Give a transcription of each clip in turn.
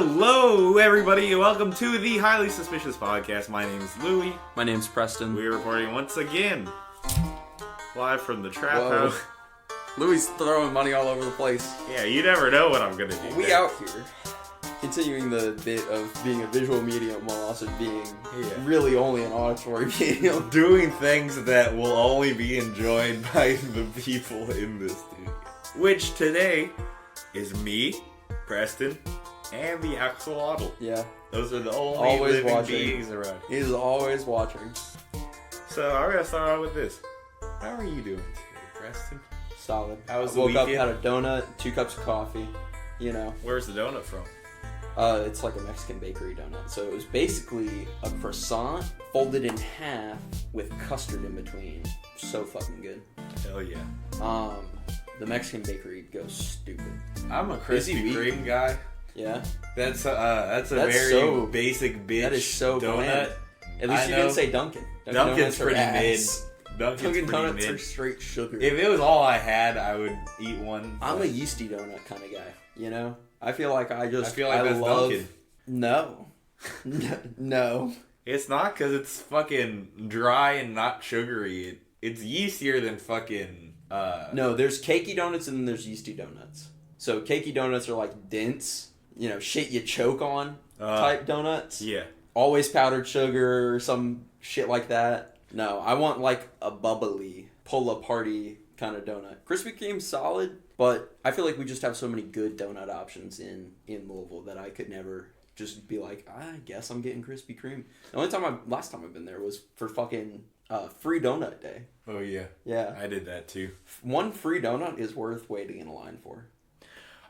Hello, everybody, and welcome to the Highly Suspicious Podcast. My name is Louie. My name's Preston. We're recording once again, live from the trap house. Louie's throwing money all over the place. Yeah, you never know what I'm gonna do. We out here, continuing the bit of being a visual medium while also being really only an auditory medium. Doing things that will only be enjoyed by the people in this studio. Which today is me, Preston, and the axolotl. Yeah. Those are the only always living watching. beings around. He's always watching. So I'm gonna start out with this. How are you doing today, Preston? Solid. How was the Woke weekend? up, had a donut, 2 cups of coffee. You know. Where's the donut from? It's like a Mexican bakery donut. So it was basically a croissant folded in half with custard in between. So fucking good. Hell yeah. The Mexican bakery goes stupid. I'm a Busy Krispy week. Kreme guy. Yeah. That's a That's very so- basic bitch That is so donut. bland. At least I you know. didn't say Dunkin'. Dunkin's Donuts are pretty ass. mid. Dunkin's Dunkin' pretty Donuts mid. are straight sugar. If it was all I had, I would eat one. I'm a yeasty donut kind of guy, you know? I feel like I I feel like that's love... Dunkin'. No. No. It's not because it's fucking dry and not sugary. It's yeastier than fucking. No, there's cakey donuts and then there's yeasty donuts. So cakey donuts are like dense, you know, shit you choke on type donuts. Yeah. Always powdered sugar or some shit like that. No, I want like a bubbly, pull-a-party kind of donut. Krispy Kreme's solid, but I feel like we just have so many good donut options in Louisville that I could never just be like, I guess I'm getting Krispy Kreme. The only time last time I've been there was for fucking free donut day. Oh yeah. Yeah. I did that too. One free donut is worth waiting in a line for.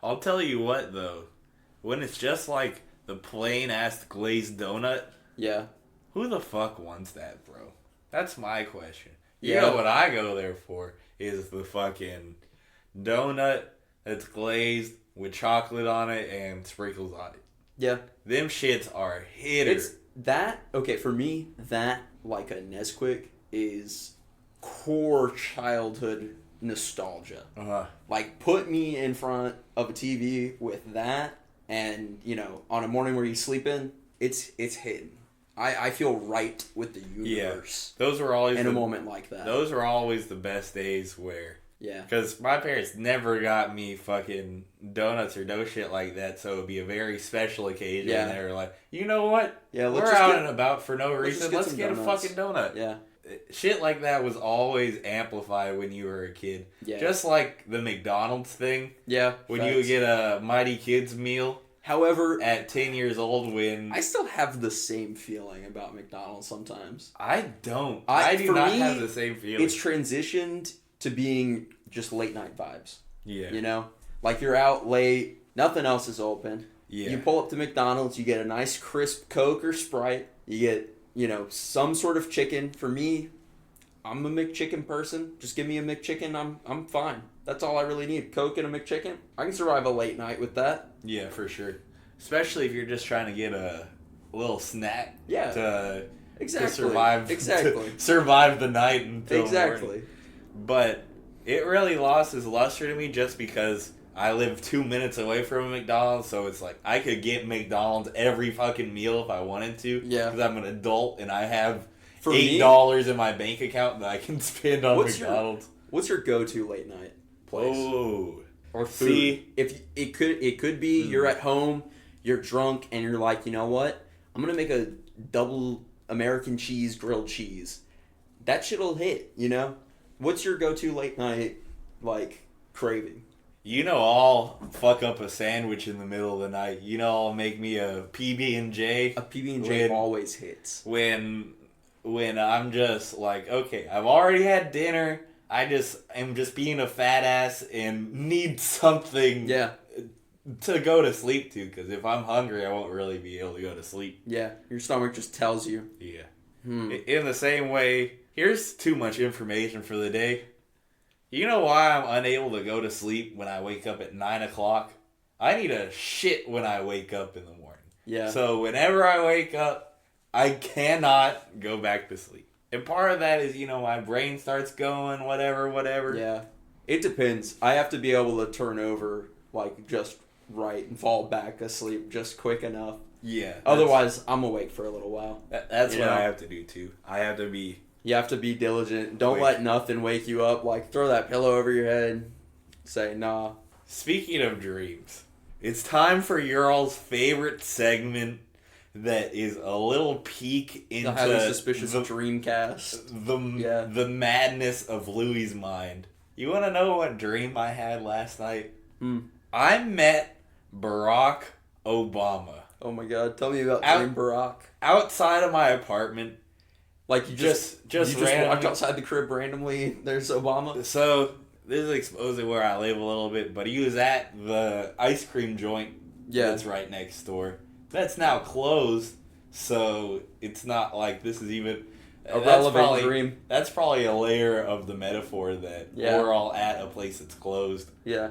I'll tell you what though, when it's just like the plain ass glazed donut, Yeah. who the fuck wants that, bro? That's my question. You Yeah. know what I go there for is the fucking donut that's glazed with chocolate on it and sprinkles on it. Yeah. Them shits are hitter. It's that, okay, for me, that, like a Nesquik, is core childhood nostalgia. Uh-huh. Like, put me in front of a TV with that, and, you know, on a morning where you sleep in, it's hidden. I feel right with the universe Those were always in a moment like that. Those were always the best days where... Yeah. Because my parents never got me fucking donuts or no shit like that, so it would be a very special occasion. Yeah. And they were like, you know what? Yeah, we're let's just out get- and about for no reason. Let's some get a donuts." fucking donut. Yeah. Shit like that was always amplified when you were a kid. Yeah. Just like the McDonald's thing. Yeah. When you would get a Mighty Kids meal However, at 10 years old when... I still have the same feeling about McDonald's sometimes. I don't. I do for not me, have the same feeling. It's transitioned to being just late night vibes. Yeah. You know? Like you're out late, nothing else is open. Yeah. You pull up to McDonald's, you get a nice crisp Coke or Sprite. You get, you know, some sort of chicken. For me, I'm a McChicken person. Just give me a McChicken, I'm fine. That's all I really need. Coke and a McChicken. I can survive a late night with that. Yeah, for sure. Especially if you're just trying to get a little snack. Yeah. To Exactly. survive. Exactly. To survive the night until Exactly. morning. But it really lost its luster to me just because I live 2 minutes away from a McDonald's, so it's like I could get McDonald's every fucking meal if I wanted to. Yeah. Because I'm an adult and I have For me, $8 in my bank account that I can spend on What's McDonald's. what's your go-to late night place? Oh. Or food. See? If it could be you're at home, you're drunk, and you're like, you know what? I'm gonna make a double American cheese grilled cheese. That shit'll hit, you know? What's your go-to late night like craving? You know, I'll fuck up a sandwich in the middle of the night. You know, I'll make me a PB&J. A PB&J always hits. When I'm just like, okay, I've already had dinner. I am just being a fat ass and need something Yeah. to go to sleep to. Because if I'm hungry, I won't really be able to go to sleep. Yeah. Your stomach just tells you. Yeah. In the same way, here's too much information for the day. You know why I'm unable to go to sleep when I wake up at 9 o'clock? I need a shit when I wake up in the morning. Yeah. So whenever I wake up, I cannot go back to sleep. And part of that is, you know, my brain starts going, whatever. Yeah. It depends. I have to be able to turn over, like, just right and fall back asleep just quick enough. Yeah. Otherwise, I'm awake for a little while. That's what I have to do too. I have to be. You have to be diligent. Don't let nothing wake you up. Like, throw that pillow over your head. Say, nah. Speaking of dreams, it's time for your all's favorite segment that is a little peek into the highly suspicious Dreamcast. The madness of Louie's mind. You want to know what dream I had last night? I met Barack Obama. Oh my god, tell me about Dream Barack. Outside of my apartment. Like you just walked outside the crib randomly, there's Obama? So, this is exposing where I live a little bit, but he was at the ice cream joint that's right next door. That's now closed, so it's not like this is even... a relevant dream. That's probably a layer of the metaphor that we're all at a place that's closed. Yeah.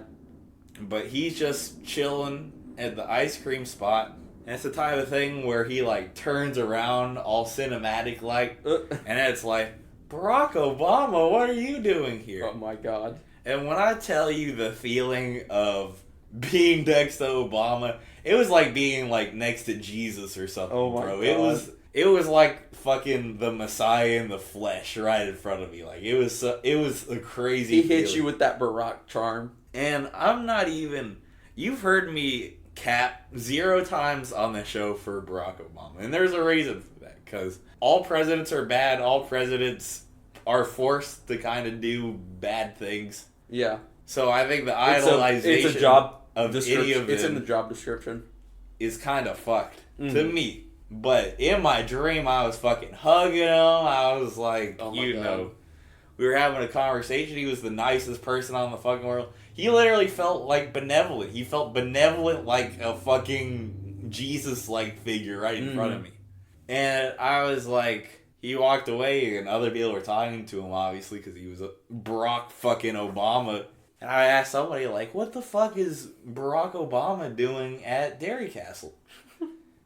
But he's just chilling at the ice cream spot. And it's the type of thing where he, like, turns around all cinematic-like. And it's like, Barack Obama, what are you doing here? Oh, my God. And when I tell you the feeling of being next to Obama, it was like being, like, next to Jesus or something, bro. God. It was like fucking the Messiah in the flesh right in front of me. Like, it was a crazy feeling. He hit you with that Barack charm. And I'm not even... You've heard me cap 0 times on the show for Barack Obama. And there's a reason for that. Because all presidents are bad. All presidents are forced to kind of do bad things. Yeah. So I think the idolization it's a job of any of them... It's in the job description. ...is kind of fucked to me. But in my dream, I was fucking hugging him. I was like, know, we were having a conversation. He was the nicest person on the fucking world. He literally felt like benevolent. He felt benevolent like a fucking Jesus-like figure right in front of me. And I was like, he walked away and other people were talking to him, obviously, because he was a Barack fucking Obama. And I asked somebody, like, what the fuck is Barack Obama doing at Dairy Castle?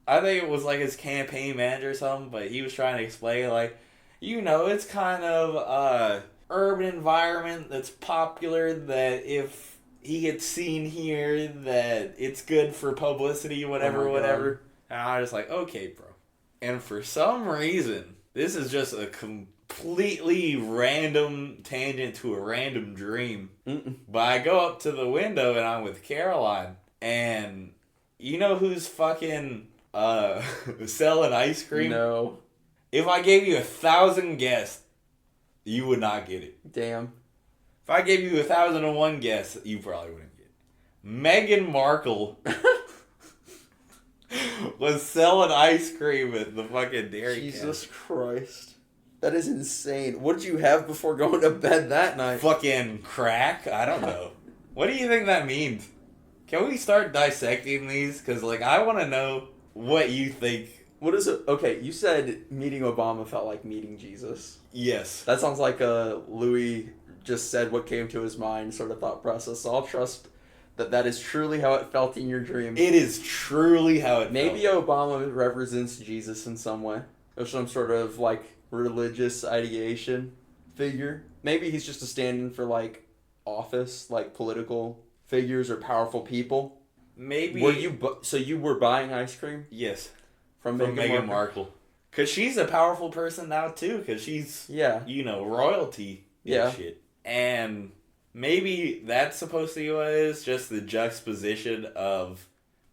I think it was like his campaign manager or something, but he was trying to explain, like, it's kind of a urban environment that's popular, that if he gets seen here, that it's good for publicity, whatever. And I was just like, okay, bro. And for some reason, this is just a completely random tangent to a random dream. But I go up to the window and I'm with Caroline, and you know who's fucking... selling ice cream? No. If I gave you 1,000 guesses, you would not get it. Damn. If I gave you 1,001 guesses, you probably wouldn't get it. Meghan Markle was selling ice cream at the fucking Dairy Jesus Christ. That is insane. What did you have before going to bed that night? Fucking crack? I don't know. What do you think that means? Can we start dissecting these? Because, like, I want to know what you think. What is it? Okay, you said meeting Obama felt like meeting Jesus. Yes. That sounds like Louis just said what came to his mind sort of thought process. So I'll trust that is truly how it felt in your dream. It is truly how it Maybe felt. Obama represents Jesus in some way. Or some sort of, like, religious ideation figure. Maybe he's just a stand-in for, like, office, like, political figures or powerful people. Maybe. So you were buying ice cream? Yes. From Meghan Markle. Because she's a powerful person now, too. Because she's, royalty and shit. And maybe that's supposed to be what it is. Just the juxtaposition of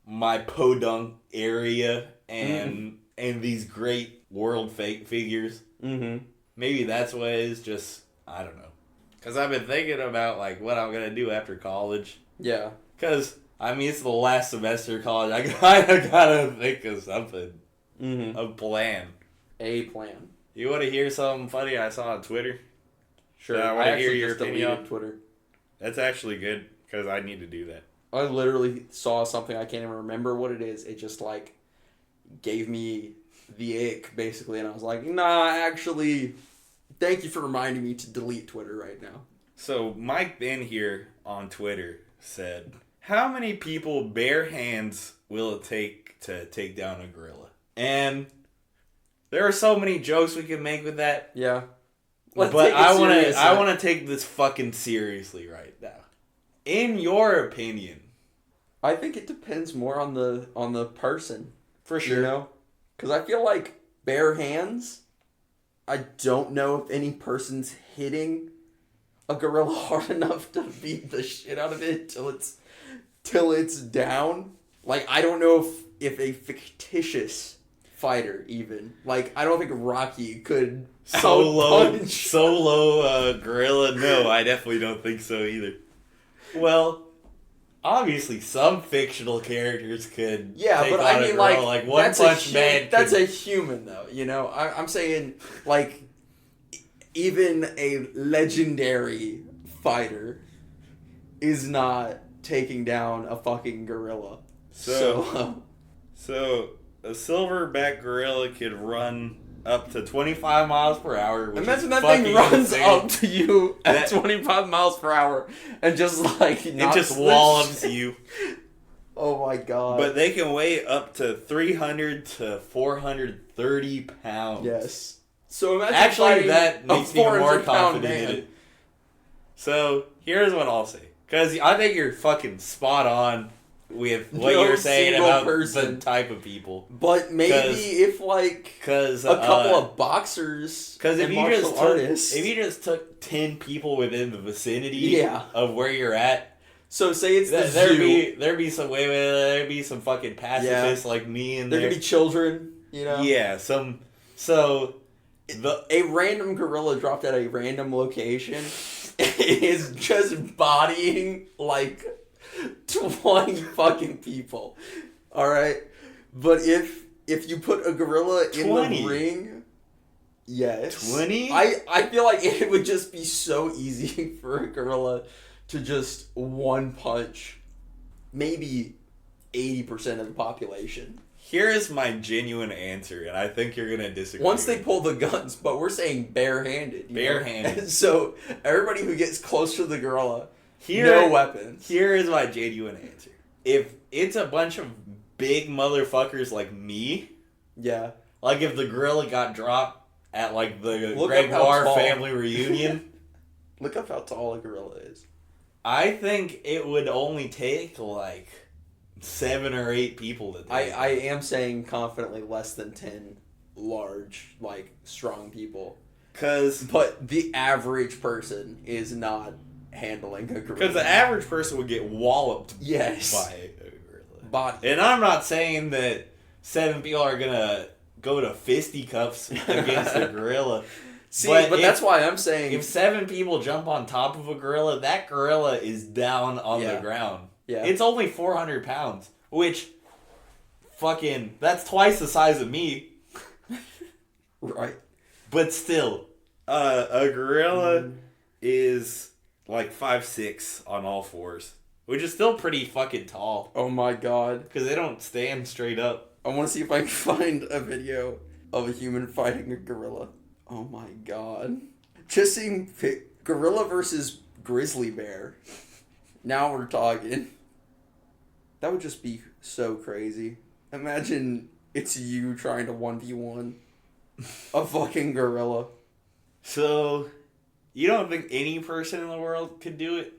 my podunk area and these great world figures. Mm-hmm. Maybe that's what it is. Just, I don't know. Because I've been thinking about, like, what I'm going to do after college. Yeah. Because... I mean, it's the last semester of college. I kind of gotta think of something. A plan. A plan. You want to hear something funny I saw on Twitter? Sure. I want to hear your opinion on Twitter. That's actually good, because I need to do that. I literally saw something, I can't even remember what it is. It just, like, gave me the ick, basically. And I was like, nah, actually, thank you for reminding me to delete Twitter right now. So, Mike Ben here on Twitter said... How many people bare hands will it take to take down a gorilla? And there are so many jokes we can make with that. Yeah. But I want to take this fucking seriously right now. In your opinion, I think it depends more on the person. For sure. You know? Because I feel like bare hands, I don't know if any person's hitting a gorilla hard enough to beat the shit out of it till it's down. Like, I don't know if a fictitious fighter even, like, I don't think Rocky could Solo punch. gorilla. No, I definitely don't think so either. Well, obviously some fictional characters could Yeah, take but on I a mean, gorilla, like One that's Punch Man. That's could- a human, though. You know, I'm saying like even a legendary fighter is not taking down a fucking gorilla. So a silverback gorilla could run up to 25 miles per hour. Which imagine is that thing fucking runs insane. up to you at That- 25 miles per hour and just like It knocks just the wallops shit- you. Oh my god! But they can weigh up to 300 to 430 pounds. yes. So imagine Actually, fighting that a makes me more 400-pound confident in man. it. So, here's what I'll say. Because I think you're fucking spot on with what No you're saying single about person. the type of people. But maybe 'Cause- if like Because a couple of boxers Because and if you martial just took, artists. if you just took 10 people within the vicinity Yeah. of where you're at, So say it's the there'd be some there'd be some fucking pacifists like me in there there. could be children, you know. Yeah, so A random gorilla dropped at a random location is just bodying like 20 fucking people. All right, but if you put a gorilla in 20? the ring, yes, 20? I feel like it would just be so easy for a gorilla to just one punch maybe 80% of the population. Here is my genuine answer, and I think you're gonna disagree. Once they pull the guns, but we're saying barehanded. you know? Barehanded. So everybody who gets close to the gorilla, Here- no weapons. Here is my genuine answer. If it's a bunch of big motherfuckers like me, Yeah. like if the gorilla got dropped at like the Look up how Gregoire tall. family reunion, Look up how tall a gorilla is. I think it would only take like 7 or 8 people to take I am saying confidently less than 10 large, like, strong people. Because But the average person is not handling a gorilla. the average person would get walloped Yes. by a gorilla. Body. And I'm not saying that 7 people are gonna go to fisticuffs against a gorilla. See, but but if- that's why I'm saying... If 7 people jump on top of a gorilla, that gorilla is down on Yeah. the ground. Yeah. It's only 400 pounds, which fucking, that's twice the size of me. Right. But still, a gorilla is like 5'6" on all fours, which is still pretty fucking tall Oh my god. because they don't stand straight up. I want to see if I can find a video of a human fighting a gorilla. Oh my god. Just seeing gorilla versus grizzly bear. Now we're talking. That would just be so crazy. Imagine it's you trying to 1v1 a fucking gorilla. So, you don't think any person in the world could do it?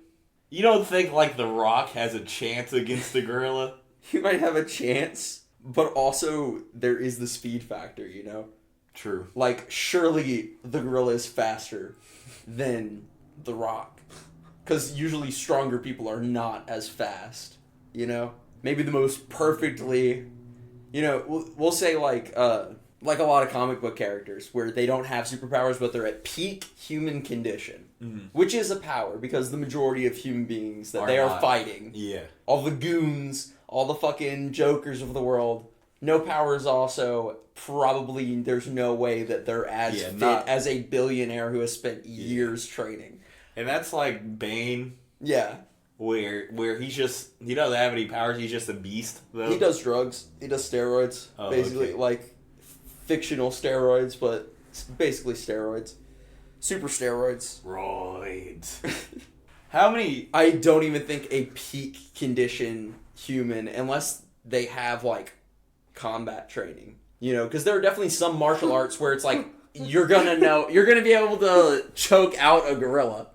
You don't think like The Rock has a chance against the gorilla? You might have a chance, but also there is the speed factor, you know? True. Like, surely the gorilla is faster than the Rock. Because usually stronger people are not as fast, you know? Maybe the most perfectly, you know, we'll say like a lot of comic book characters where they don't have superpowers, but they're at peak human condition. Mhm. Which is a power, because the majority of human beings that Are they are not. fighting, Yeah. all the goons, all the fucking jokers of the world, no powers also, probably there's no way that they're as Yeah, fit not- as a billionaire who has spent years training. And that's like Bane, Yeah. where he doesn't have any powers, he's just a beast, though. He does drugs. He does steroids. Oh, basically, okay. like, fictional steroids, but it's basically steroids. Super steroids. Roids. How many... I don't even think a peak condition human, unless they have, like, combat training. You know, because there are definitely some martial arts where it's like, you're gonna be able to choke out a gorilla.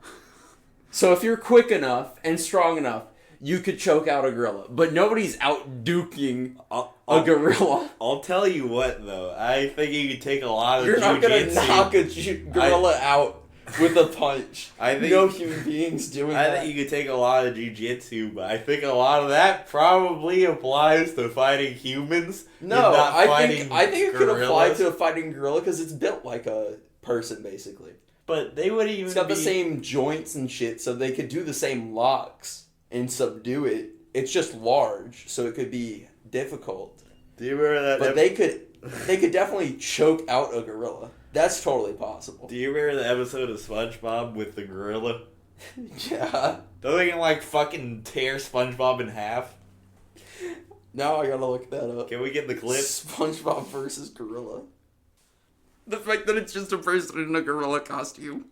So if you're quick enough and strong enough, you could choke out a gorilla, but nobody's out duking a I'll- gorilla. I'll tell you what, though. I think you could take a lot of You're not gonna jujitsu. knock a gorilla out with a punch. I think No human beings doing I that. think you could take a lot of jujitsu, but I think a lot of that probably applies to fighting humans. No, and not I fighting think it could apply gorillas. to a fighting gorilla because it's built like a person, basically. But they wouldn't even. It's got be... the same joints and shit, so they could do the same locks and subdue it. It's just large, so it could be difficult. Do you remember that? But they could definitely choke out a gorilla. That's totally possible. Do you remember the episode of SpongeBob with the gorilla? Yeah. Don't they can like fucking tear SpongeBob in half? Now I gotta look that up. Can we get the clip? SpongeBob versus gorilla. The fact that it's just a person in a gorilla costume.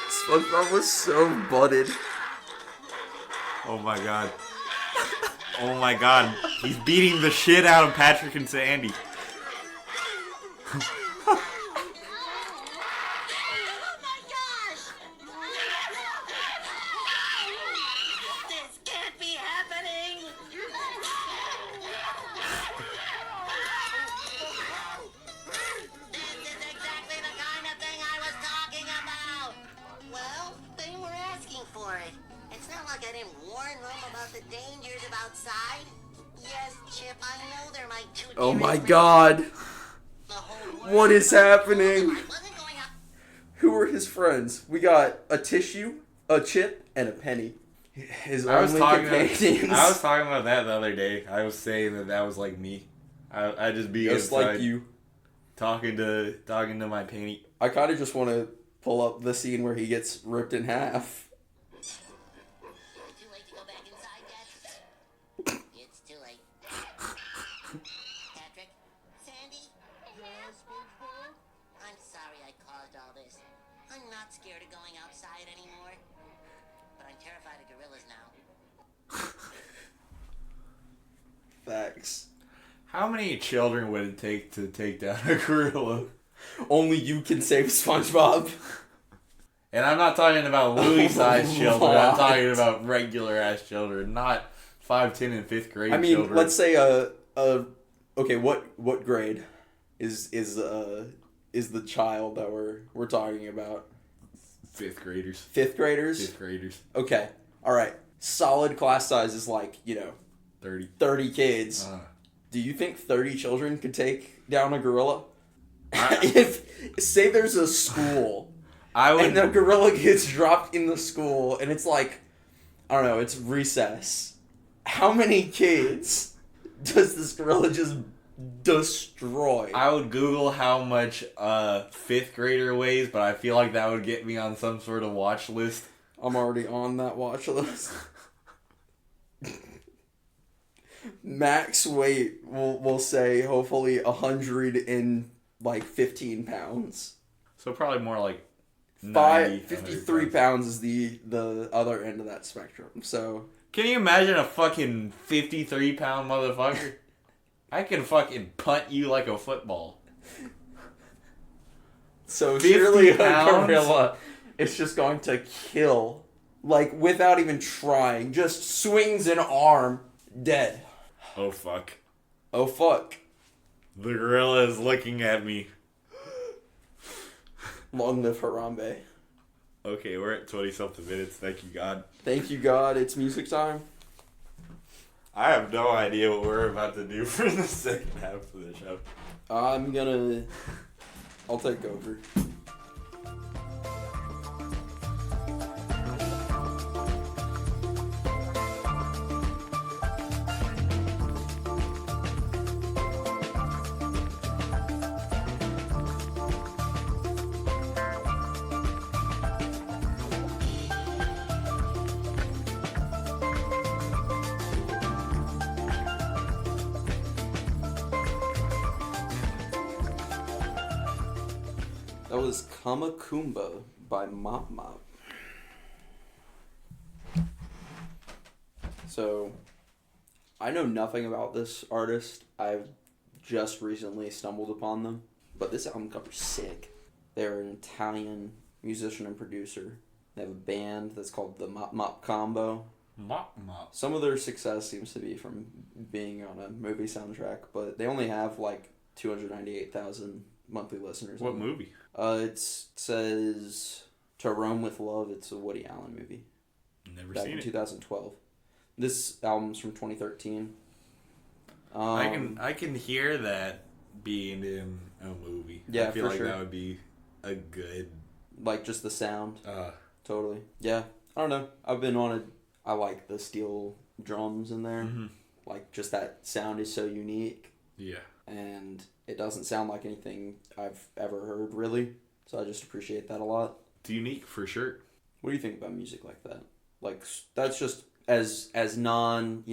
SpongeBob was so butted. Oh my god. Oh my god. He's beating the shit out of Patrick and Sandy. This can't be happening! This is exactly the kind of thing I was talking about! Well, they were asking for it. It's not like I didn't warn them about the dangers of outside. Yes, Chip, I know they're my two Oh dearest my friends. god. The whole world What is happening? I wasn't going out. Who are his friends? We got a tissue, a chip, and a penny. His I was only talking companions. about that the other day. I was saying that was like me. I just be Just inside like you. talking to my painty. I kind of just want to pull up the scene where he gets ripped in half. Too late to go back inside yet? It's too late. Patrick? Sandy? Yes, SpongeBob? I'm sorry I caused all this. I'm not scared of going outside anymore. But I'm terrified of gorillas now. Facts. How many children would it take to take down a gorilla? Only you can save SpongeBob. And I'm not talking about Louis-sized children. I'm What? talking about regular-ass children, not 5, 10, and 5th grade I mean, children. let's say okay, what grade is the child that we're talking about? 5th graders. 5th graders? 5th graders. Okay. All right. Solid class size is like, 30. 30 kids. Do you think 30 children could take down a gorilla? If say there's a school I would. and the gorilla gets dropped in the school and it's like, I don't know, it's recess. How many kids does this gorilla just destroy? I would Google how much a 5th grader weighs, but I feel like that would get me on some sort of watch list. I'm already on that watch list. Max weight, we'll say, hopefully 115 pounds. So probably more like 90, 53 100 pounds is the other end of that spectrum. So Can you imagine a fucking 53-pound motherfucker? I can fucking punt you like a football. So 50 surely a pounds? gorilla is just going to kill, like, without even trying. Just swings an arm, dead. Oh fuck. Oh, fuck. The gorilla is looking at me. Long live Harambe. Okay, we're at 20-something minutes. Thank you, God. Thank you, God. It's music time. I have no idea what we're about to do for the second half of the show. I'll take over. That was Kamakumba by Mop Mop. So, I know nothing about this artist. I've just recently stumbled upon them. But this album cover's sick. They're an Italian musician and producer. They have a band that's called the Mop Mop Combo. Mop Mop. Some of their success seems to be from being on a movie soundtrack, but they only have like 298,000 monthly listeners. What movie? It says To Rome with Love. It's a Woody Allen movie. Never Back seen in it. 2012. This album's from 2013. I can hear that being in a movie. Yeah, I feel for like sure. that would be a good. Like just the sound. Uh, Totally. Yeah. I don't know. I've been on it. I like the steel drums in there. mhm. Like just that sound is so unique. Yeah. And it doesn't sound like anything I've ever heard really. So I just appreciate that a lot. It's unique for sure. What do you think about music like that? Like that's just as non,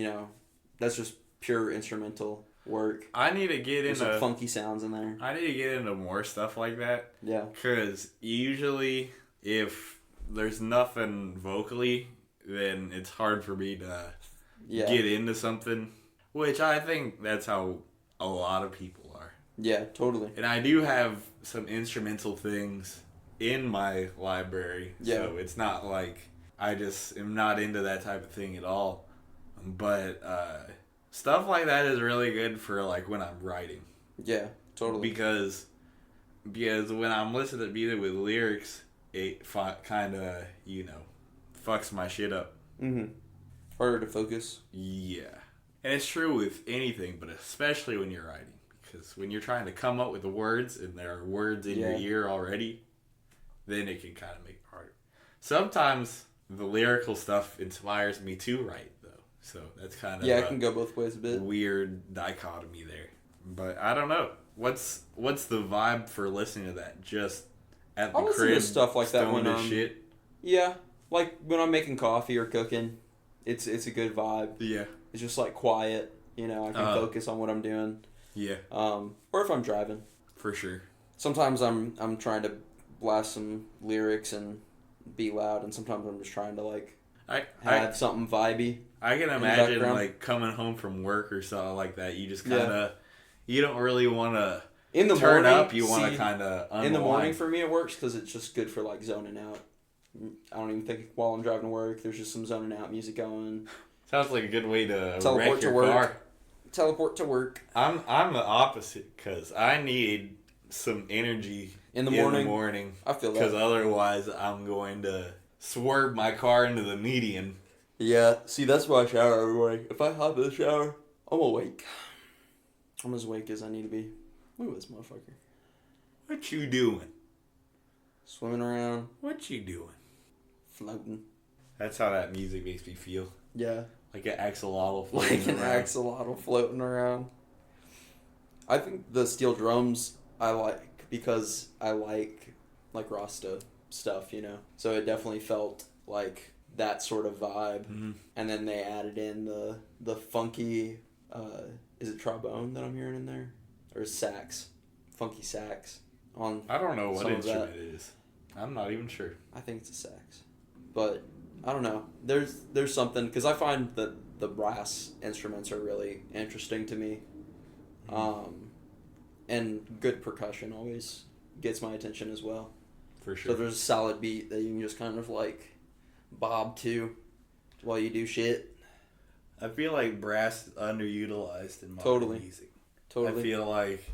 that's just pure instrumental work. I need to get There's some into. funky sounds in there. I need to get into more stuff like that. Yeah. Because usually, if there's nothing vocally, then it's hard for me to Yeah. get into something. Which I think that's how a lot of people are. Yeah, totally. And I do have some instrumental things in my library. Yeah. So it's not like I just am not into that type of thing at all. But stuff like that is really good for like when I'm writing. Yeah, totally. Because when I'm listening to music with lyrics, it kind of, fucks my shit up. Mm-hmm. Harder to focus. Yeah. And it's true with anything, but especially when you're writing. Because when you're trying to come up with the words and there are words in your Yeah. ear already, then it can kind of make it harder. Sometimes the lyrical stuff inspires me to write, though. So that's kind of Yeah, it can go both ways a bit. weird dichotomy there. But I don't know. What's the vibe for listening to that? Just at the I'll listen to crib, stuff like that stoned when as shit? Yeah, like when I'm making coffee or cooking, it's a good vibe. Yeah. It's just like quiet, I can focus on what I'm doing. Yeah, Or if I'm driving. for sure. Sometimes I'm trying to blast some lyrics and be loud, and sometimes I'm just trying to like I have something vibey. I can the imagine background. like coming home from work or something like that. You just kind of you don't really want to In the turn morning, up. You want to kind of unwind. in the morning for me it works because it's just good for like zoning out. I don't even think while I'm driving to work, there's just some zoning out music going. Sounds like a good way to Teleport wreck to your work. car. Teleport to work. I'm the opposite because I need some energy In the morning? I feel because that. otherwise I'm going to swerve my car into the median. Yeah, see, that's why I shower every morning. If I hop in the shower, I'm awake. I'm as awake as I need to be. Look at this motherfucker. What you doing? Swimming around, What you doing? floating. That's how that music makes me feel. Yeah. Like an axolotl Like floating an around. axolotl floating around. I think the steel drums I like because I like Rasta stuff, So it definitely felt like that sort of vibe. Mhm. And then they added in the funky, is it trombone that I'm hearing in there? Or sax? Funky sax on, I don't know what Some of instrument it is. I'm not even sure. I think it's a sax. But I don't know. There's something, because I find that the brass instruments are really interesting to me. And good percussion always gets my attention as well. For So sure. there's a solid beat that you can just kind of like bob to while you do shit. I feel like brass is underutilized in modern Totally. music. Totally. I feel like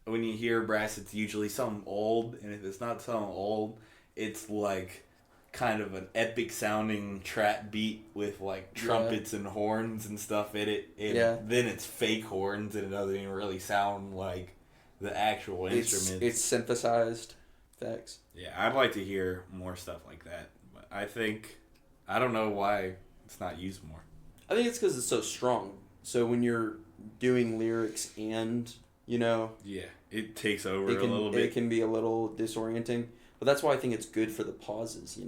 when you hear brass, it's usually something old, and if it's not something old, it's like kind of an epic sounding trap beat with like trumpets and horns and stuff in it. And then it's fake horns, and it doesn't even really sound like the actual instrument. It's synthesized effects. Yeah, I'd like to hear more stuff like that. But I don't know why it's not used more. I think it's because it's so strong. So when you're doing lyrics and, Yeah, it takes over a little bit. it can be a little disorienting. But that's why I think it's good for the pauses,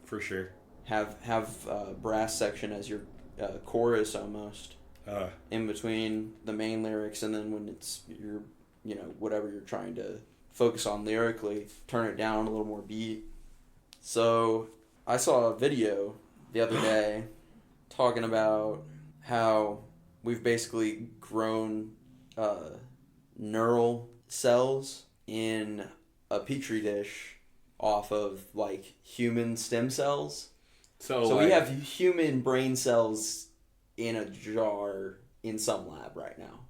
For sure. Have brass section as your chorus almost in between the main lyrics, and then when it's your, whatever you're trying to focus on lyrically, turn it down a little more beat. So I saw a video the other day talking about how we've basically grown neural cells in a petri dish off of like human stem cells. So we have human brain cells in a jar in some lab right now.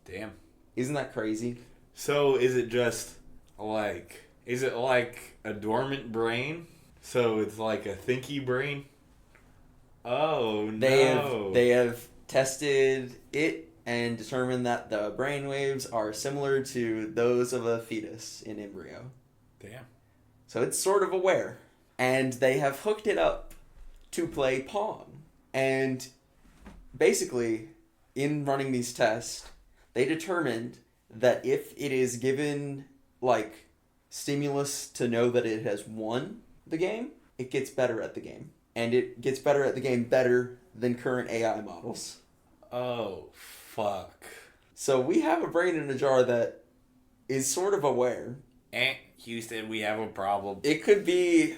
Damn. Isn't that crazy? So is it just like, is it like a dormant brain? So it's like a thinky brain? Oh, no. They have tested it and determined that the brain waves are similar to those of a fetus in embryo. Damn. So it's sort of aware. And they have hooked it up to play Pong. And basically, in running these tests, they determined that if it is given, like, stimulus to know that it has won the game, it gets better at the game. And it gets better at the game better than current AI models. Oh, fuck. So we have a brain in a jar that is sort of aware. Houston, we have a problem. It could be,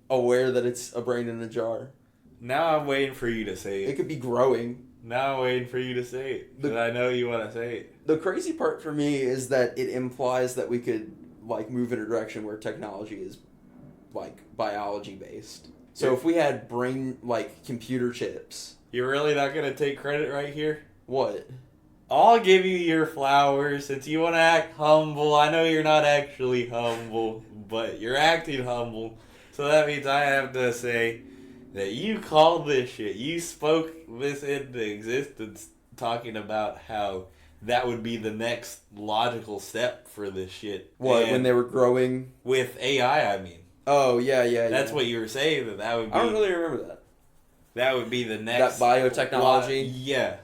aware that it's a brain in a jar. Now I'm waiting for you to say It it. could be growing. Now I'm waiting for you to say it. Because I know you want to say it. The crazy part for me is that it implies that we could, like, move in a direction where technology is, like, biology based. So if we had brain, like, computer chips. You're really not going to take credit right here? What? I'll give you your flowers since you want to act humble. I know you're not actually humble, but you're acting humble. So that means I have to say that you called this shit. You spoke this into existence talking about how that would be the next logical step for this shit. What, And when they were growing? with AI, I mean. Oh, yeah. That's what you were saying, that would be... I don't really remember that. That would be the next... That biotechnology? Yeah.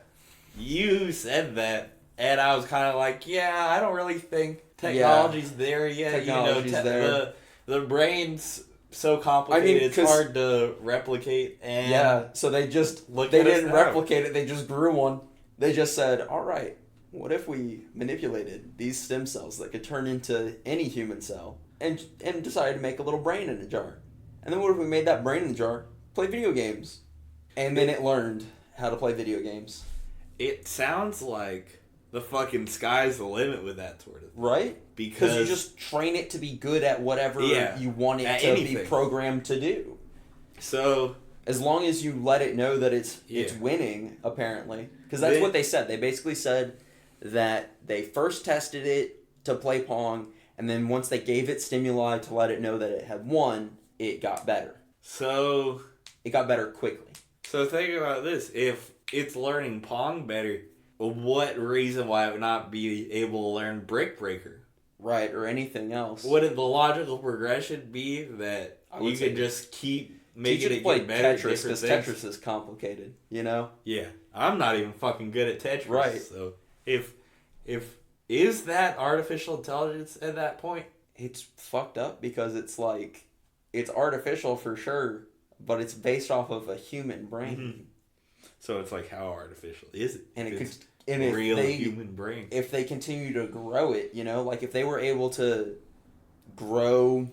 You said that, and I was kind of like, yeah, I don't really think technology's there yet. Technology's there. The brain's so complicated, it's hard to replicate. And yeah, so they didn't replicate it, they just grew one. They just said, all right, what if we manipulated these stem cells that could turn into any human cell and decided to make a little brain in a jar? And then what if we made that brain in the jar play video games? And then it learned how to play video games. It sounds like the fucking sky's the limit with that sort of thing. Right? Because you just train it to be good at whatever you want it to be programmed to do. So as long as you let it know that it's winning, apparently. Because that's what they said. They basically said that they first tested it to play Pong, and then once they gave it stimuli to let it know that it had won, it got better. So it got better quickly. So think about this. If it's learning Pong better, what reason why it would not be able to learn Brick Breaker? Right, or anything else. Wouldn't the logical progression be that you could just keep making it get better? Tetris, because Tetris is complicated, Yeah, I'm not even fucking good at Tetris. Right. So if is that artificial intelligence at that point? It's fucked up because it's like, it's artificial for sure, but it's based off of a human brain. Mm-hmm. So it's like, how artificial is it? And it could... human brain. If they continue to grow it, like if they were able to grow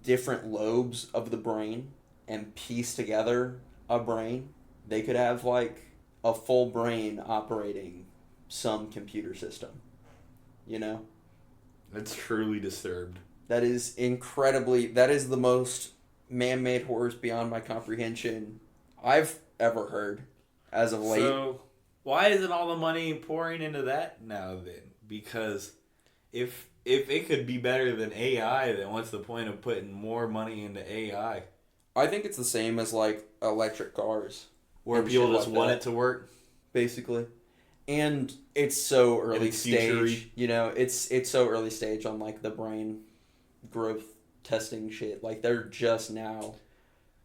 different lobes of the brain and piece together a brain, they could have like a full brain operating some computer system. That's truly disturbed. That is the most man-made horrors beyond my comprehension I've ever heard as of late. So why isn't all the money pouring into that now then? Because if it could be better than AI, then what's the point of putting more money into AI? I think it's the same as like electric cars. Where people just want it to work? Basically. And it's so early stage. It's so early stage on like the brain growth testing shit. Like they're just now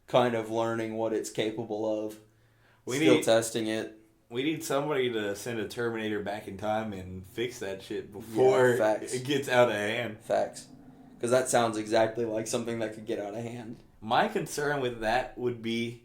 kind of learning what it's capable of. Testing it. We need somebody to send a Terminator back in time and fix that shit before it gets out of hand. Facts. Because that sounds exactly like something that could get out of hand. My concern with that would be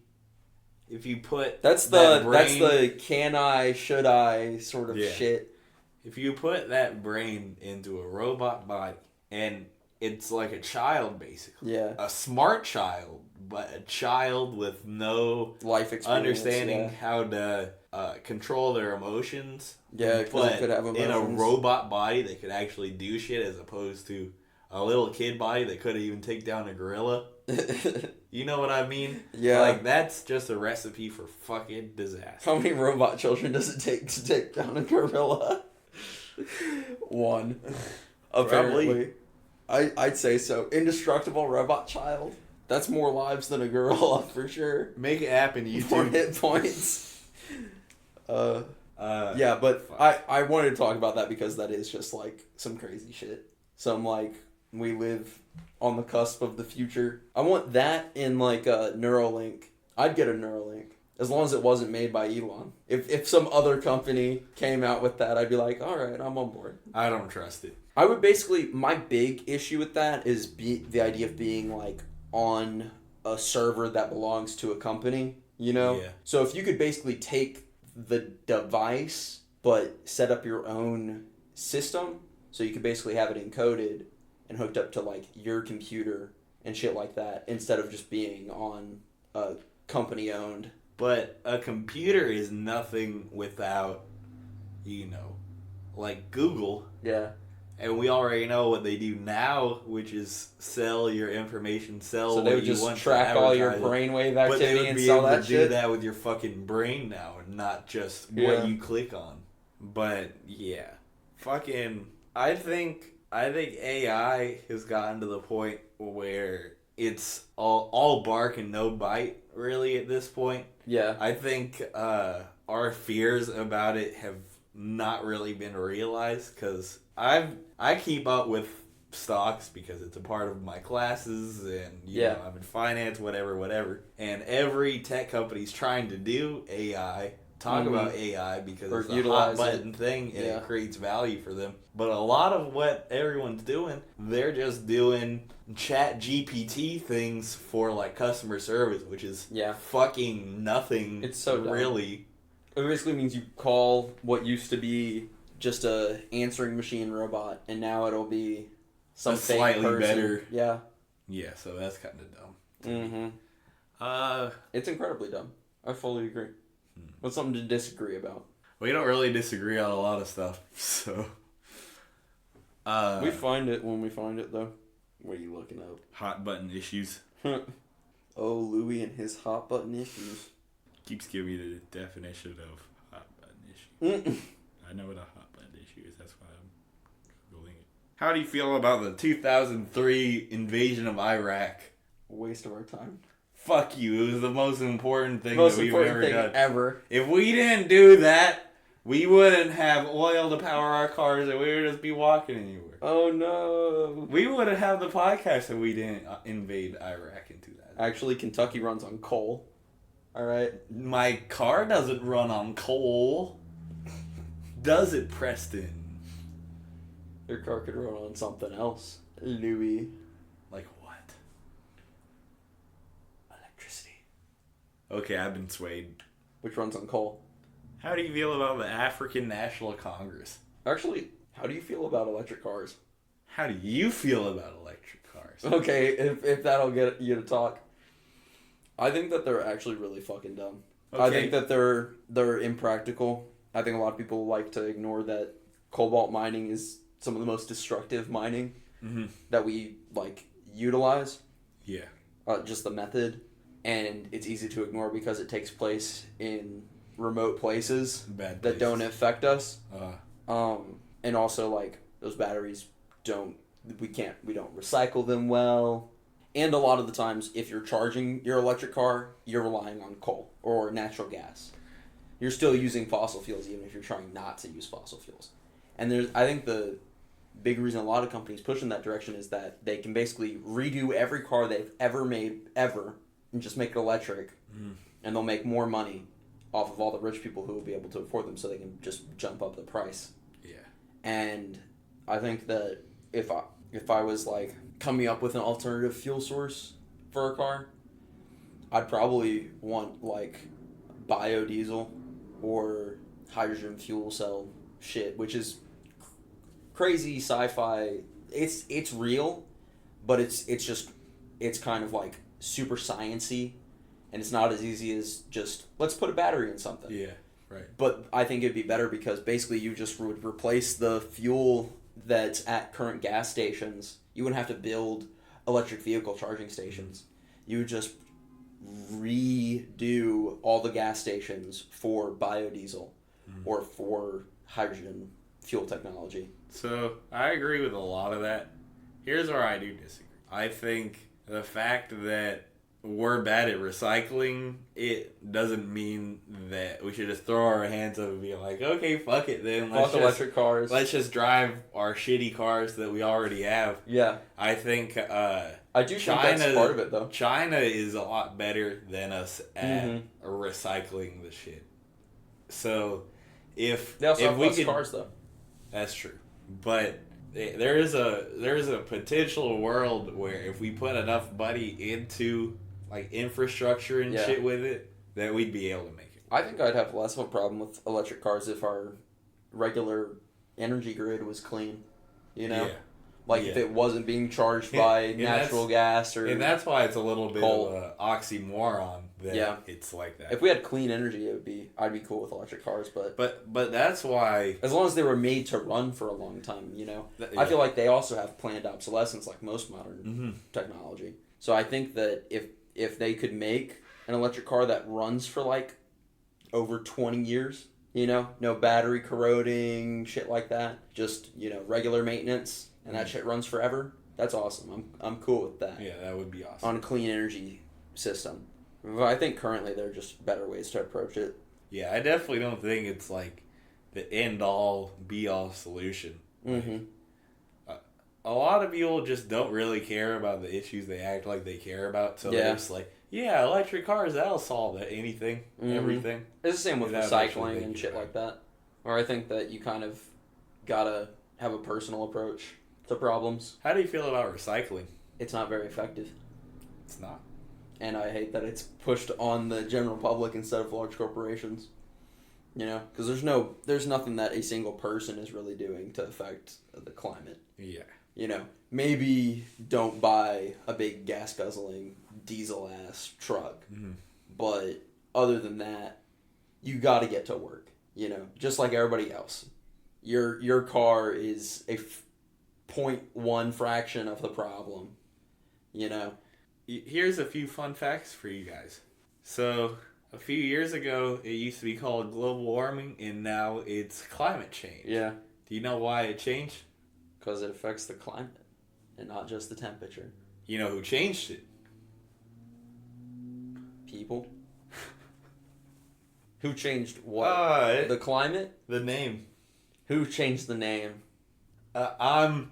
if you put that's the can I, should I sort of shit. If you put that brain into a robot body and it's like a child, basically. Yeah. A smart child, but a child with no Life experience. understanding how to control their emotions. Yeah, because but they could have emotions. in a robot body, they could actually do shit as opposed to a little kid body that couldn't even take down a gorilla. You know what I mean? Yeah. Like, that's just a recipe for fucking disaster. How many robot children does it take to take down a gorilla? One. Apparently. I'd say so. Indestructible robot child. That's more lives than a gorilla for sure. Make it happen, More YouTube. hit points. Yeah, but fuck. I wanted to talk about that because that is just like some crazy shit. Some like we live on the cusp of the future. I want that in like a Neuralink. I'd get a Neuralink as long as it wasn't made by Elon. If some other company came out with that, I'd be like, all right, I'm on board. I don't trust it. I would basically, my big issue with that is the idea of being like on a server that belongs to a company, you know? Yeah. So if you could basically take the device but set up your own system, so you could basically have it encoded and hooked up to like your computer and shit like that instead of just being on a company owned. But a computer is nothing without, like Google. Yeah. And we already know what they do now, which is sell your information, sell So what they would you just want track to all your advertise. brainwave But they activity would and be sell able that to shit. do that with your fucking brain now, and not just Yeah. what you click on. But yeah, I think AI has gotten to the point where it's all bark and no bite, really, at this point. Yeah. I think our fears about it have not really been realized, because I keep up with stocks because it's a part of my classes, and you know, I'm in finance, whatever. And every tech company's trying to do AI, talk about AI, because Or it's a hot utilize button thing and Yeah. it creates value for them. But a lot of what everyone's doing, they're just doing chat GPT things for like customer service, which is fucking nothing. It's so dumb. really. It basically means you call what used to be just a answering machine robot, and now it'll be some A fake slightly person. better. Yeah. Yeah, so that's kind of dumb. Mm-hmm. It's incredibly dumb. I fully agree. What's something to disagree about? We don't really disagree on a lot of stuff, so. We find it when we find it, though. What are you looking up? Hot button issues. Oh, Louis and his hot button issues. Keeps giving me the definition of hot button issue. I know what a hot button issue is, that's why I'm Googling it. How do you feel about the 2003 invasion of Iraq? Waste of our time. Fuck you, it was the most important thing Most that we've important ever thing done. ever. If we didn't do that, we wouldn't have oil to power our cars, and we would just be walking anywhere. Oh no. We wouldn't have the podcast if we didn't invade Iraq in 2000. Actually, Kentucky runs on coal. Alright? My car doesn't run on coal. Does it, Preston? Your car could run on something else. Louis. Like what? Electricity. Okay, I've been swayed. Which runs on coal. How do you feel about the African National Congress? Actually, how do you feel about electric cars? How do you feel about electric cars? Okay, if that'll get you to talk. I think that they're actually really fucking dumb. Okay. I think that they're impractical. I think a lot of people like to ignore that cobalt mining is some of the most destructive mining that we like utilize. Yeah. Just the method, and it's easy to ignore because it takes place in remote places Bad that don't affect us. Uh, And also like those batteries we don't recycle them well. And a lot of the times, if you're charging your electric car, you're relying on coal or natural gas. You're still using fossil fuels, even if you're trying not to use fossil fuels. And I think the big reason a lot of companies push in that direction is that they can basically redo every car they've ever made, and just make it electric. And they'll make more money off of all the rich people who will be able to afford them, so they can just jump up the price. yeah. And I think that if I was like coming up with an alternative fuel source for a car, I'd probably want like biodiesel or hydrogen fuel cell shit, which is crazy sci-fi. It's real, but it's kind of like super sciencey, and it's not as easy as just let's put a battery in something. Yeah, right. But I think it'd be better because basically you just would replace the fuel that's at current gas stations. You wouldn't have to build electric vehicle charging stations. You would just redo all the gas stations for biodiesel or for hydrogen fuel technology. So I agree with a lot of that. Here's where I do disagree. I think the fact that we're bad at recycling, it doesn't mean that we should just throw our hands up and be like, okay, fuck it then. Fuck electric cars. Let's just drive our shitty cars that we already have. Yeah. I think I do think that's part of it, though. China is a lot better than us at recycling the shit. So if They also if have we less could, cars, though. that's true. But there is a potential world where if we put enough money into like infrastructure and shit with it, that we'd be able to make it. I think I'd have less of a problem with electric cars if our regular energy grid was clean. You know? Yeah. Like if it wasn't being charged by natural gas or and that's why it's a little bit coal. of an oxymoron that it's like that. If we had clean energy, I'd be cool with electric cars, but that's why, as long as they were made to run for a long time, you know. I feel like they also have planned obsolescence like most modern technology. So I think that if they could make an electric car that runs for like over 20 years, you know, no battery corroding, shit like that, just, you know, regular maintenance, and that shit runs forever, that's awesome. I'm cool with that. Yeah, that would be awesome. On a clean energy system. But I think currently there are just better ways to approach it. Yeah, I definitely don't think it's like the end-all, be-all solution. Mm-hmm. A lot of people just don't really care about the issues they act like they care about, so they're just like, yeah, electric cars, that'll solve anything, everything. It's the same with Without recycling actually and shit thinking like that. Or I think that you kind of gotta have a personal approach to problems. How do you feel about recycling? It's not very effective. It's not. And I hate that it's pushed on the general public instead of large corporations. You know, because there's nothing that a single person is really doing to affect the climate. Yeah. You know, maybe don't buy a big gas guzzling diesel ass truck. Mm-hmm. But other than that, you got to get to work. You know, just like everybody else. Your car is a 0.1 fraction of the problem. You know. Here's a few fun facts for you guys. So, a few years ago, it used to be called global warming, and now it's climate change. Yeah. Do you know why it changed? Because it affects the climate and not just the temperature. You know who changed it? People. Who changed what? The climate? The name. Who changed the name? I'm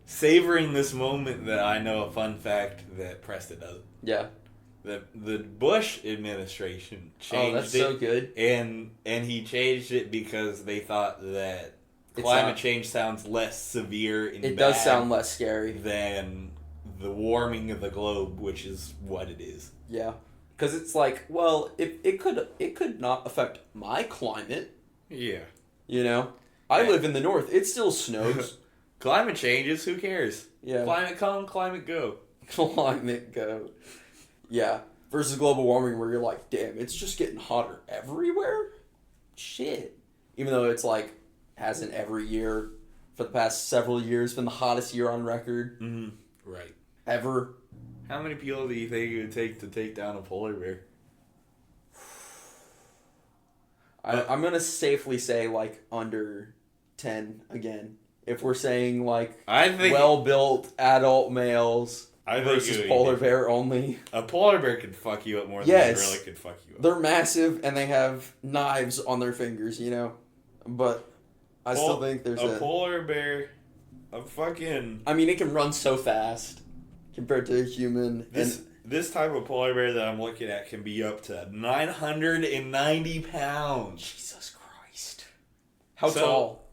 savoring this moment that I know a fun fact that Preston doesn't. Yeah. The Bush administration changed that's so good. And he changed it because they thought that climate change sounds less severe and it bad does sound less scary than the warming of the globe, which is what it is. Yeah. Because it's like, well, it could not affect my climate. Yeah. You know? I live in the north. It still snows. Climate changes, who cares? Yeah. Climate come, climate go. Climate go. Yeah. Versus global warming where you're like, damn, it's just getting hotter everywhere? Shit. Even though it's like, hasn't every year for the past several years been the hottest year on record. Mm-hmm. Right. Ever. How many people do you think it would take to take down a polar bear? I'm going to safely say like under 10 again. If we're saying like I think well-built adult males versus polar bear only. A polar bear could fuck you up more than a gorilla could fuck you up. They're massive and they have knives on their fingers, you know? But I still think there's a polar bear, a fucking... I mean, it can run so fast compared to a human. This type of polar bear that I'm looking at can be up to 990 pounds. Jesus Christ. How tall?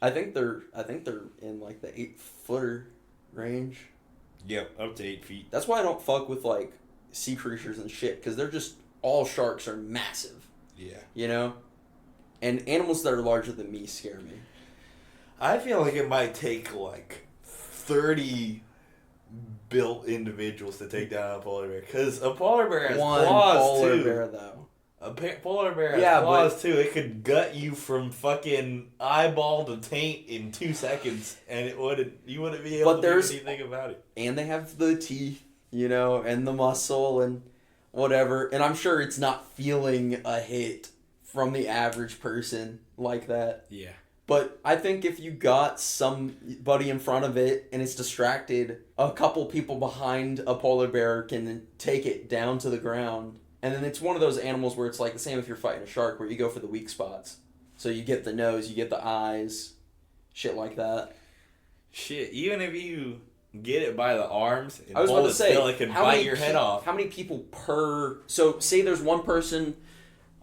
I think they're in like the 8-footer range. Yep, up to 8 feet. That's why I don't fuck with like sea creatures and shit, because they're just, all sharks are massive. Yeah. You know? And animals that are larger than me scare me. I feel like it might take like 30 built individuals to take down a polar bear. Because a polar bear has One claws, polar too. bear, though. Polar bear has claws, too. It could gut you from fucking eyeball to taint in 2 seconds, and you wouldn't be able to do anything about it. And they have the teeth, you know, and the muscle and whatever. And I'm sure it's not feeling a hit from the average person like that. Yeah. But I think if you got somebody in front of it and it's distracted, a couple people behind a polar bear can take it down to the ground. And then it's one of those animals where it's like the same if you're fighting a shark, where you go for the weak spots. So you get the nose, you get the eyes, shit like that. Shit, even if you get it by the arms and I was about to say, it can bite your head off. How many people per... So say there's one person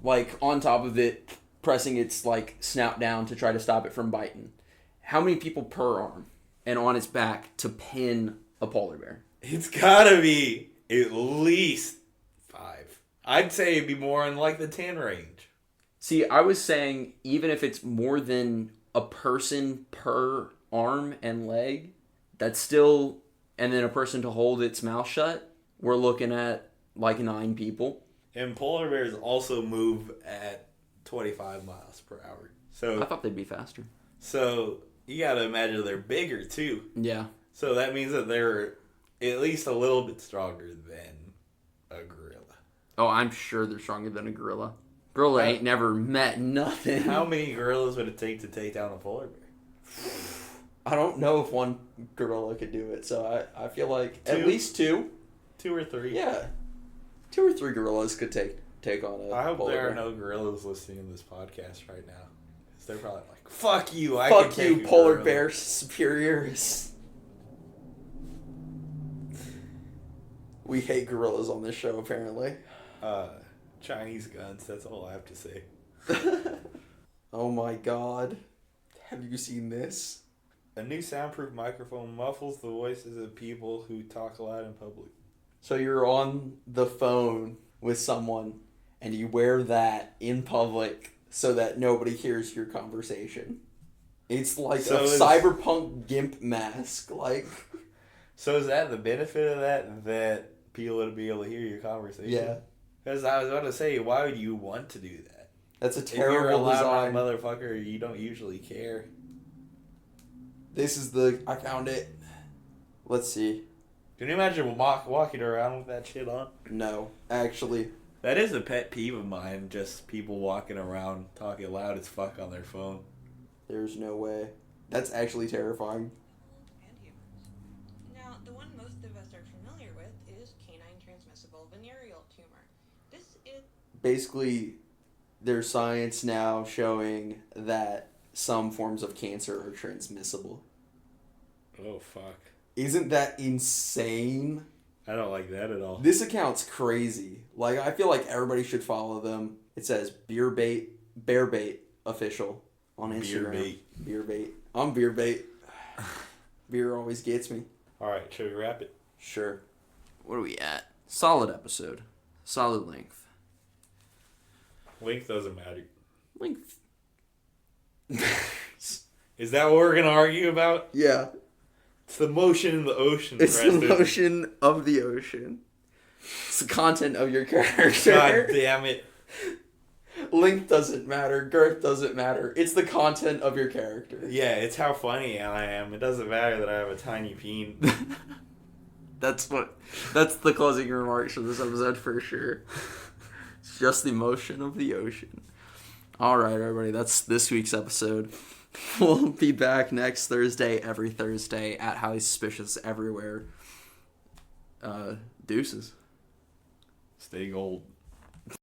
like on top of it pressing its like snout down to try to stop it from biting. How many people per arm and on its back to pin a polar bear? It's gotta be at least 5. I'd say it'd be more in like the 10 range. See, I was saying even if it's more than a person per arm and leg, that's still... And then a person to hold its mouth shut, we're looking at like 9 people. And polar bears also move at 25 miles per hour. So I thought they'd be faster. So you gotta imagine they're bigger too. Yeah. So that means that they're at least a little bit stronger than a gorilla. Oh, I'm sure they're stronger than a gorilla. Gorilla ain't never met nothing. How many gorillas would it take to take down a polar bear? I don't know if one gorilla could do it, so I feel like at 2? least 2. 2 or 3? Yeah. 2 or 3 gorillas could take on a I hope polar there are bear. no gorillas listening to this podcast right now. Because they're probably like, fuck you, I Fuck can you, take a polar gorilla. bear superiors. We hate gorillas on this show, apparently. Chinese guns, that's all I have to say. Oh my god. Have you seen this? A new soundproof microphone muffles the voices of people who talk loud in public. So you're on the phone with someone and you wear that in public so that nobody hears your conversation. It's like a cyberpunk GIMP mask. Like, so is that the benefit of that people would be able to hear your conversation? yeah. Because I was about to say, why would you want to do that? That's a If you're a terrible loud design. motherfucker, you don't usually care. This is I found it. Let's see. Can you imagine walking around with that shit on? No, actually. That is a pet peeve of mine, just people walking around talking loud as fuck on their phone. There's no way. That's actually terrifying. And humans. Now, the one most of us are familiar with is canine transmissible venereal tumor. This is... Basically, there's science now showing that some forms of cancer are transmissible. Oh, fuck. Isn't that insane? I don't like that at all. This account's crazy. Like, I feel like everybody should follow them. It says Bearbait official on Instagram. Bearbait. I'm Bearbait. Beer always gets me. Alright, should we wrap it? Sure. What are we at? Solid episode. Solid length. Length doesn't matter. Length. Is that what we're going to argue about? Yeah. It's the motion in the ocean, It's Preston. the motion of the ocean. It's the content of your character. God damn it. Length doesn't matter. Girth doesn't matter. It's the content of your character. Yeah, it's how funny I am. It doesn't matter that I have a tiny peen. That's the closing remarks for this episode for sure. It's just the motion of the ocean. All right, everybody. That's this week's episode. We'll be back next Thursday, every Thursday, at Highly Suspicious everywhere. Deuces. Stay gold.